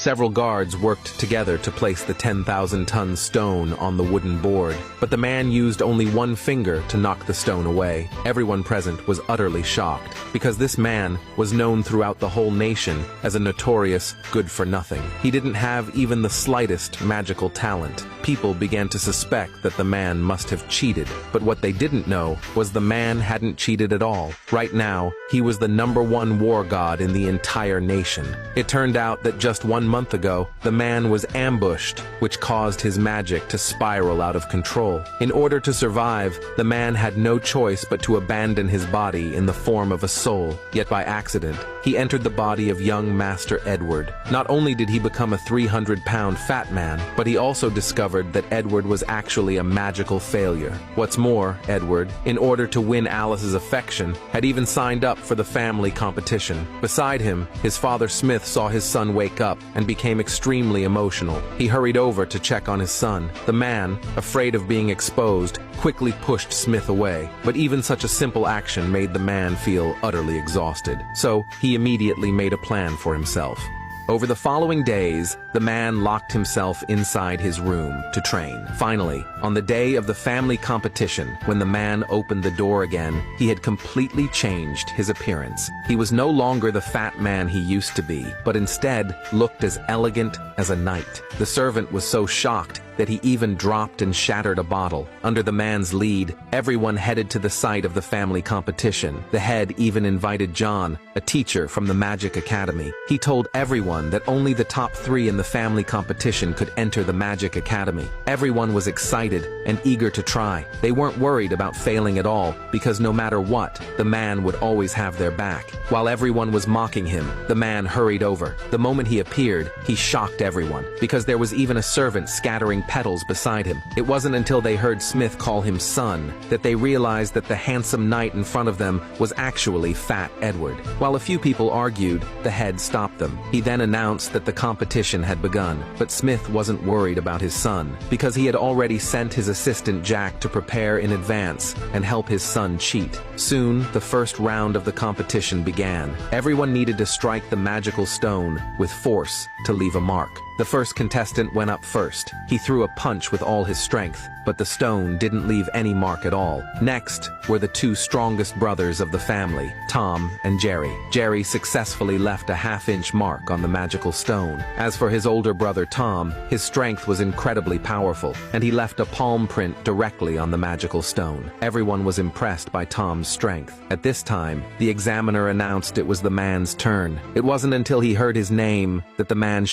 Several guards worked together to place the 10,000-ton stone on the wooden board, but the man used only one finger to knock the stone away. Everyone present was utterly shocked, because this man was known throughout the whole nation as a notorious good-for-nothing. He didn't have even the slightest magical talent. People began to suspect that the man must have cheated, but what they didn't know was the man hadn't cheated at all. Right now, he was the #1 war god in the entire nation. It turned out that just 1 month ago, the man was ambushed, which caused his magic to spiral out of control. In order to survive, the man had no choice but to abandon his body in the form of a soul. Yet by accident, he entered the body of young Master Edward. Not only did he become a 300-pound fat man, but he also discovered that Edward was actually a magical failure. What's more, Edward, in order to win Alice's affection, had even signed up for the family competition. Beside him, his father Smith saw his son wake up and became extremely emotional. He hurried over to check on his son. The man, afraid of being exposed, quickly pushed Smith away. But even such a simple action made the man feel utterly exhausted. So he immediately made a plan for himself. Over the following days, the man locked himself inside his room to train. Finally, on the day of the family competition, when the man opened the door again, he had completely changed his appearance. He was no longer the fat man he used to be, but instead looked as elegant as a knight. The servant was so shocked that he even dropped and shattered a bottle. Under the man's lead, everyone headed to the site of the family competition. The head even invited John, a teacher from the Magic Academy. He told everyone that only the top 3 in the family competition could enter the Magic Academy. Everyone was excited and eager to try. They weren't worried about failing at all, because no matter what, the man would always have their back. While everyone was mocking him, the man hurried over. The moment he appeared, he shocked everyone, because there was even a servant scattering petals beside him. It wasn't until they heard Smith call him son that they realized that the handsome knight in front of them was actually Fat Edward. While a few people argued, the head stopped them. He then announced that the competition had begun, but Smith wasn't worried about his son, because he had already sent his assistant Jack to prepare in advance and help his son cheat. Soon, the first round of the competition began. Everyone needed to strike the magical stone with force to leave a mark. The first contestant went up first. He threw a punch with all his strength, but the stone didn't leave any mark at all. Next were the 2 strongest brothers of the family, Tom and Jerry. Jerry successfully left a half-inch mark on the magical stone. As for his older brother Tom, his strength was incredibly powerful, and he left a palm print directly on the magical stone. Everyone was impressed by Tom's strength. At this time, the examiner announced it was the man's turn. It wasn't until he heard his name that the man